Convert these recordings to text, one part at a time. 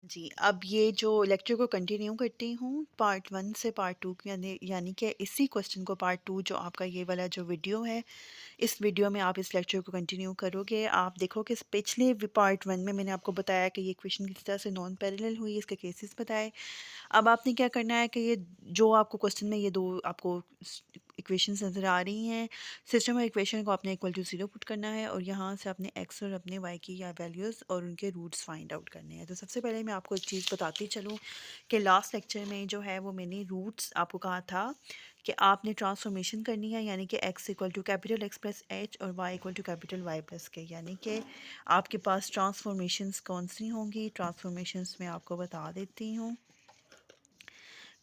जी, अब ये जो लेक्चर को कंटिन्यू करती हूँ पार्ट 1 से पार्ट 2 यानी यानी कि इसी क्वेश्चन को पार्ट 2 जो आपका ये वाला जो वीडियो है, इस वीडियो में आप इस लेक्चर को कंटिन्यू करोगे। आप देखोगे इस पिछले पार्ट 1 में मैंने आपको बताया कि ये इक्वेशन किस तरह से नॉन पैरेलल हुई, इसके केसेस बताए। अब आपने क्या करना है कि ये जो आपको क्वेश्चन में ये 2 आपको इक्वेशंस नज़र आ रही हैं, सिस्टम ऑफ इक्वेशन को आपने इक्वल टू 0 पुट करना है और यहाँ से आपने एक्स और अपने वाई की या वैल्यूज़ और उनके रूट्स फाइंड आउट करने हैं। तो सबसे पहले मैं आपको एक चीज़ बताती चलूँ कि लास्ट लेक्चर में जो है वो मैंने रूट्स आपको कहा था कि आपने ट्रांसफॉर्मेशन करनी है, यानी कि x equal to capital X plus H और y equal to capital Y plus K, यानी कि आपके पास ट्रांसफॉर्मेशंस कौन सी होंगी। ट्रांसफॉर्मेशंस मैं आपको बता देती हूँ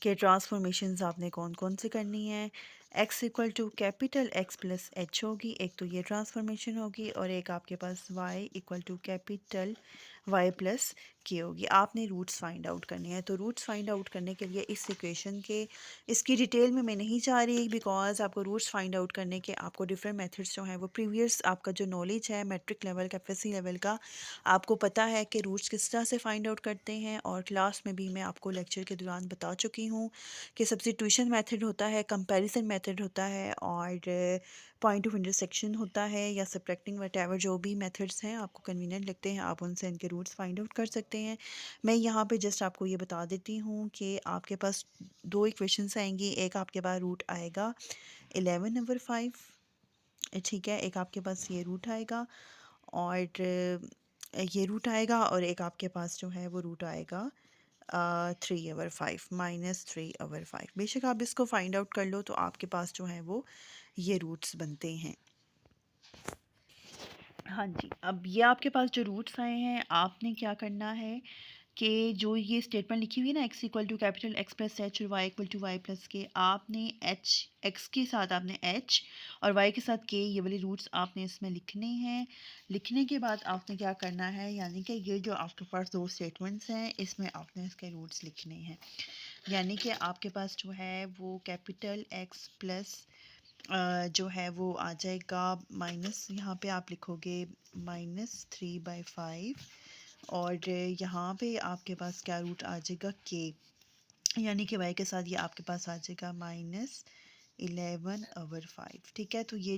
कि ट्रांसफॉर्मेशंस आपने कौन कौन सी करनी है। x equal to capital X plus H होगी, एक तो ये ट्रांसफॉर्मेशन होगी, और एक आपके पास y equal to capital y plus K होगी। आपने रूट्स फाइंड आउट करने हैं। तो रूट्स फाइंड आउट करने के लिए इस इक्वेशन के इसकी डिटेल में मैं नहीं जा रही, बिकॉज आपको रूट्स फाइंड आउट करने के आपको डिफरेंट मेथड्स जो हैं वो प्रीवियस आपका जो नॉलेज है मैट्रिक लेवल का एफएससी लेवल का, आपको पता है कि रूट्स किस तरह से फाइंड आउट करते हैं। और क्लास में भी मैं आपको लेक्चर के दौरान बता चुकी हूँ कि सब्स्टिट्यूशन मेथड होता है, कंपैरिजन मेथड होता है, और पॉइंट ऑफ इंटरसेक्शन होता है, या सब्ट्रैक्टिंग वटेवर जो भी मेथड्स हैं आपको कन्वीनियंट लगते हैं, आप उनसे इनके रूट्स फाइंड आउट कर सकते हैं। मैं यहाँ पे जस्ट आपको ये बता देती हूँ कि आपके पास 2 इक्वेशंस आएंगी। एक आपके पास रूट आएगा 11/5, ठीक है, एक आपके पास ये रूट आएगा, और ये रूट आएगा, और एक आपके पास जो है वो रूट आएगा 3/5 -3/5। बेशक आप इसको फाइंड आउट कर लो तो आपके पास जो है वो ये रूट्स बनते हैं। हाँ जी, अब ये आपके पास जो रूट्स आए हैं, आपने क्या करना है कि जो ये स्टेटमेंट लिखी हुई है ना, x equal to capital X plus H और y equal to Y plus K, आपने h x के साथ आपने h और y के साथ k, ये वाले रूट्स आपने इसमें लिखने हैं। लिखने के बाद आपने क्या करना है, यानी कि ये जो आपके पास 2 स्टेटमेंट्स हैं इसमें आपने इसके रूट्स लिखने हैं। यानी कि आपके पास जो है वो कैपिटल x प्लस जो है वो आ जाएगा माइनस, यहाँ पे आप लिखोगे -3/5, और यहाँ पे आपके पास क्या रूट आ जाएगा k, यानी कि y के साथ ये आपके पास आ जाएगा -11/5। ठीक है, तो ये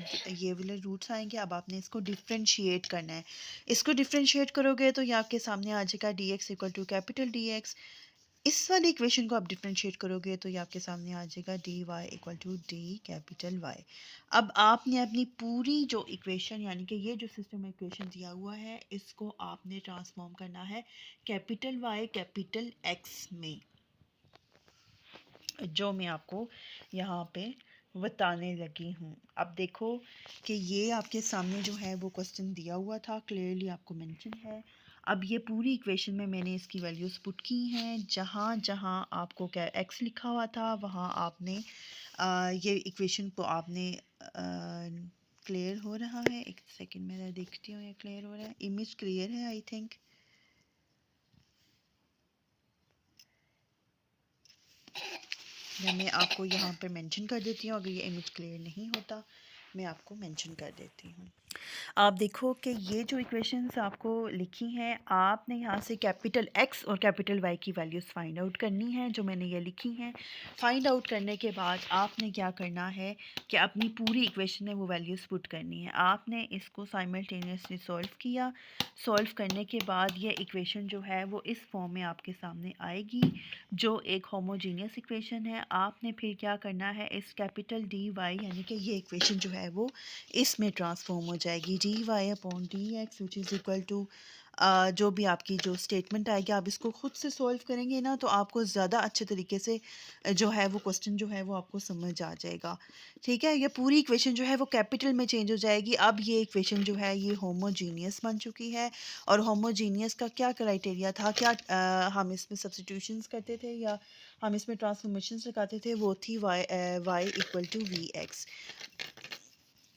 वाले रूट्स आएंगे। अब आपने इसको डिफ्रेंशिएट करना है। इसको डिफ्रेंशिएट करोगे तो ये आपके सामने आ जाएगा dx equal to capital dx। इस वाली इक्वेशन को आप डिफरेंशिएट करोगे तो ये आपके सामने आ जाएगा dy equal to D capital y। अब आपने अपनी पूरी जो इक्वेशन, यानी कि ये जो सिस्टम इक्वेशन दिया हुआ है, इसको आपने ट्रांसफॉर्म करना है कैपिटल Y कैपिटल X में, जो मैं आपको यहाँ पे बताने लगी हूँ। अब देखो कि ये आपके सामने जो है वो क्वेश्चन दिया हुआ था, क्लियरली आपको मेंशन है। अब ये पूरी इक्वेशन में मैंने इसकी वैल्यूज़ पुट की हैं। जहाँ जहाँ आपको क्या एक्स लिखा हुआ था वहाँ आपने ये इक्वेशन को आपने क्लियर हो रहा है, एक सेकंड मैं देखती हूँ ये क्लियर हो रहा है, इमेज क्लियर है आई थिंक। या मैं आपको यहाँ पर मेंशन कर देती हूँ, अगर ये इमेज क्लियर नहीं होता मैं आपको मेंशन कर देती हूँ। आप देखो कि ये जो इक्वेशंस आपको लिखी हैं, आपने यहाँ से कैपिटल X और कैपिटल Y की वैल्यूज़ फाइंड आउट करनी है, जो मैंने ये लिखी हैं। फाइंड आउट करने के बाद आपने क्या करना है कि अपनी पूरी इक्वेशन में वो वैल्यूज़ पुट करनी है। आपने इसको साइमल्टेनियसली सॉल्व किया। सॉल्व करने के बाद ये इक्वेशन जो है वो इस फॉर्म में आपके सामने आएगी, जो एक होमोजीनियस इक्वेशन है। आपने फिर क्या करना है, इस कैपिटल DY, यानी कि ये इक्वेशन जो है वो इसमें ट्रांसफॉर्म हो जाएगी dy/dx which is equal to जो भी आपकी जो स्टेटमेंट आएगी, आप इसको खुद से सॉल्व करेंगे ना तो आपको ज़्यादा अच्छे तरीके से जो है वो क्वेश्चन जो है वो आपको समझ आ जाएगा। ठीक है, ये पूरी इक्वेशन जो है वो कैपिटल में चेंज हो जाएगी। अब ये इक्वेशन जो है ये होमोजीनियस बन चुकी है। और होमोजीनियस का क्या क्राइटेरिया था, क्या हम इसमें सब्स्टिट्यूशंस करते थे या हम इसमें ट्रांसफॉर्मेशंस लगाते थे, वो थी y equal to V X.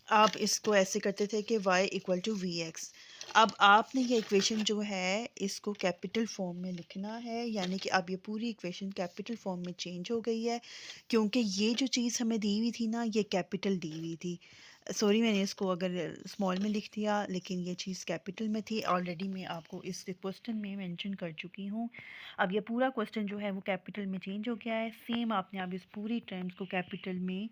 आप इसको ऐसे करते थे कि y equal to V X. अब आपने ये इक्वेशन जो है इसको कैपिटल फॉर्म में लिखना है, यानी कि अब ये पूरी इक्वेशन कैपिटल फॉर्म में चेंज हो गई है, क्योंकि ये जो चीज़ हमें दी हुई थी ना, ये कैपिटल दी हुई थी। सॉरी मैंने इसको अगर स्मॉल में लिख दिया, लेकिन ये चीज़ कैपिटल में थी। ऑलरेडी मैं आपको इस क्वेश्चन में मेंशन कर चुकी हूँ। अब ये पूरा क्वेश्चन जो है वो कैपिटल में चेंज हो गया है। सेम आपने अब इस पूरी टर्म्स को कैपिटल में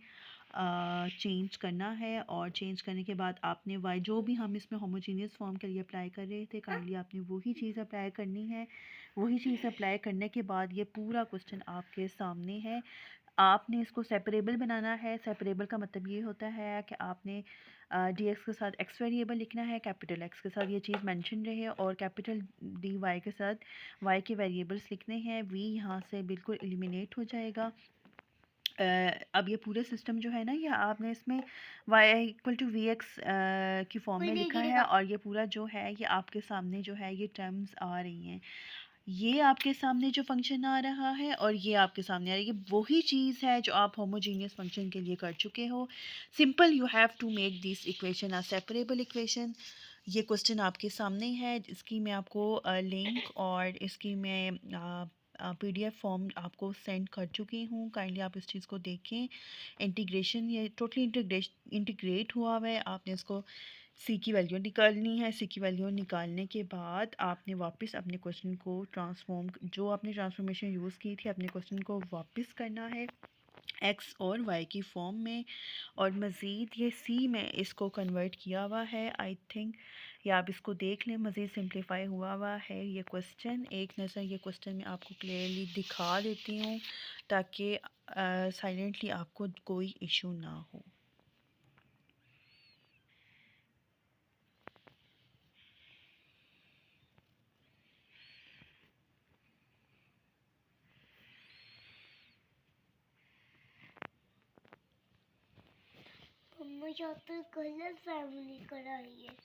चेंज करना है, और चेंज करने के बाद आपने वाई जो भी हम इसमें होमोजीनियस फॉर्म के लिए अप्लाई कर रहे थे, काइंडली आपने वही चीज़ अप्लाई करनी है। वही चीज़ अप्लाई करने के बाद ये पूरा क्वेश्चन आपके सामने है। आपने इसको सेपरेबल बनाना है। सेपरेबल का मतलब ये होता है कि आपने डी एक्स के साथ एक्स वेरिएबल लिखना है, कैपिटल एक्स के साथ ये चीज़ मेंशन रहे, और कैपिटल डी वाई के साथ वाई के वेरिएबल्स लिखने हैं। वी यहाँ से बिल्कुल एलिमिनेट हो जाएगा। अब ये पूरा सिस्टम जो है ना, ये आपने इसमें y equal to V X की फॉर्म में लिखा है, और ये पूरा जो है ये आपके सामने जो है ये टर्म्स आ रही हैं। ये आपके सामने जो फंक्शन आ रहा है और ये आपके सामने आ रही है, ये वही चीज़ है जो आप होमोजीनियस फंक्शन के लिए कर चुके हो। Simple, you have to make this equation a separable equation. ये क्वेश्चन आपके सामने है, इसकी मैं आपको लिंक और इसकी मैं पीडीएफ फॉर्म आपको सेंड कर चुकी हूँ। काइंडली आप इस चीज़ को देखें। इंटीग्रेशन ये टोटली इंटीग्रेट हुआ हुआ है। आपने इसको सी की वैल्यू निकालनी है। सी की वैल्यू निकालने के बाद आपने वापस अपने क्वेश्चन को ट्रांसफॉर्म, जो आपने ट्रांसफॉर्मेशन यूज़ की थी, अपने क्वेश्चन को वापस करना है एक्स और वाई की फॉर्म में। और मज़ीद ये सी में इसको कन्वर्ट किया हुआ है, आई थिंक। या आप इसको देख लें, मज़ीद सिंप्लीफाई हुआ हुआ है ये क्वेश्चन। एक नज़र ये क्वेश्चन मैं आपको क्लियरली दिखा देती हूँ, ताकि साइलेंटली आपको कोई इशू ना हो। मम्मा चौथे कलर फैमिली कराई है।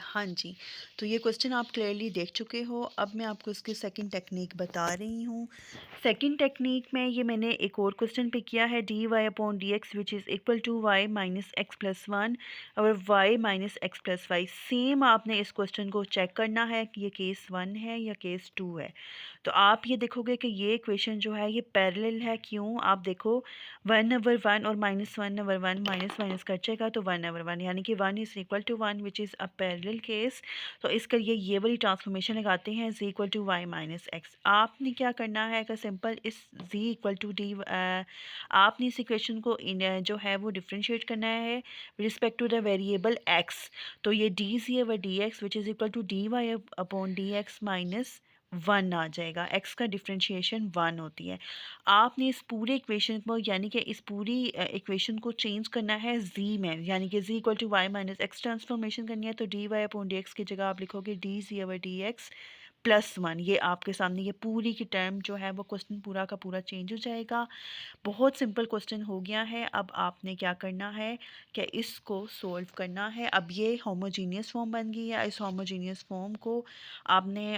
हाँ जी, तो ये क्वेश्चन आप क्लियरली देख चुके हो। अब मैं आपको इसकी सेकंड टेक्निक बता रही हूँ। सेकंड टेक्निक में ये मैंने एक और क्वेश्चन पे किया है, D Y upon D X which is equal to Y minus X plus one और Y minus X plus Y. Same आपने इस क्वेश्चन को चेक करना है कि ये केस 1 है या केस 2 है। तो आप ये देखोगे कि ये इक्वेशन जो है ये पैरेलल है। क्यों? आप देखो, 1/1 और -1/1 माइनस माइनस कर जाएगा तो 1/1, यानी कि 1 is equal to 1 which is a parallel case. तो इसके लिए ये वाली ट्रांसफॉर्मेशन लगाते हैं, z equal to Y minus X. आपने क्या करना है कि सिंपल इस z इक्वल टू डी, आपने इस इक्वेशन को जो है वो डिफ्रेंशिएट करना है respect to the variable x। तो ये D C over D X which is equal to D Y upon D X minus 1 आ जाएगा। x का डिफ्रेंशिएशन 1 होती है। आपने इस पूरे इक्वेशन को, यानी कि इस पूरी इक्वेशन को चेंज करना है z में, यानी कि z equal to Y minus X transformation करनी है। तो D Y upon D X की जगह आप लिखोगे D C over D X plus 1। ये आपके सामने ये पूरी की टर्म जो है वो क्वेश्चन पूरा का पूरा चेंज हो जाएगा। बहुत सिंपल क्वेश्चन हो गया है। अब आपने क्या करना है कि इसको सॉल्व करना है। अब ये होमोजीनियस फॉर्म बन गई है। इस होमोजीनियस फॉर्म को आपने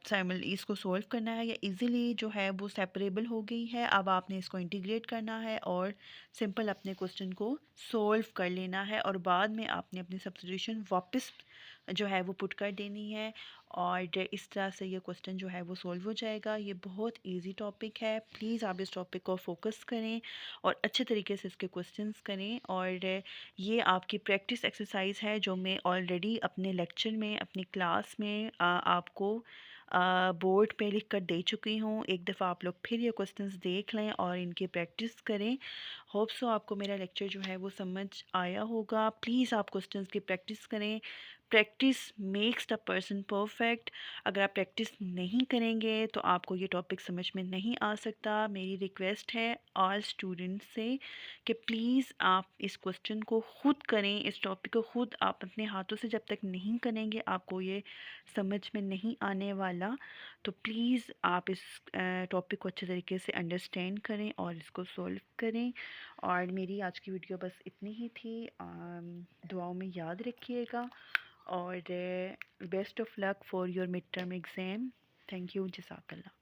साइमल इसको सॉल्व करना है, या इजीली जो है वो सेपरेबल हो गई है। अब आपने इसको इंटीग्रेट करना है और सिंपल अपने क्वेश्चन को सॉल्व कर लेना है, और बाद में आपने अपनी सब्स्टिट्यूशन वापस जो है वो पुट कर देनी है, और इस तरह से ये क्वेश्चन जो है वो सॉल्व हो जाएगा। ये बहुत इजी टॉपिक है। प्लीज़ आप इस टॉपिक को फोकस करें और अच्छे तरीके से इसके क्वेश्चंस करें। और ये आपकी प्रैक्टिस एक्सरसाइज है जो मैं ऑलरेडी अपने लेक्चर में, अपनी क्लास में आपको बोर्ड पे लिख कर दे चुकी हूँ। एक दफ़ा आप लोग फिर ये क्वेश्चंस देख लें और इनकी प्रैक्टिस करें। होप सो आपको मेरा लेक्चर जो है वो समझ आया होगा। प्लीज़ आप क्वेश्चंस की प्रैक्टिस करें। Practice makes the person perfect. अगर आप प्रैक्टिस नहीं करेंगे तो आपको ये टॉपिक समझ में नहीं आ सकता। मेरी रिक्वेस्ट है ऑल स्टूडेंट्स से कि प्लीज़ आप इस क्वेश्चन को ख़ुद करें, इस टॉपिक को ख़ुद आप अपने हाथों से जब तक नहीं करेंगे आपको ये समझ में नहीं आने वाला। तो प्लीज़ आप इस टॉपिक को अच्छे तरीके से अंडरस्टैंड करें और इसको सॉल्व करें। और मेरी आज की वीडियो बस इतनी ही थी। दुआओं में याद रखिएगा, और best of luck for your mid term exam. Thank you. जज़ाकल्लाह।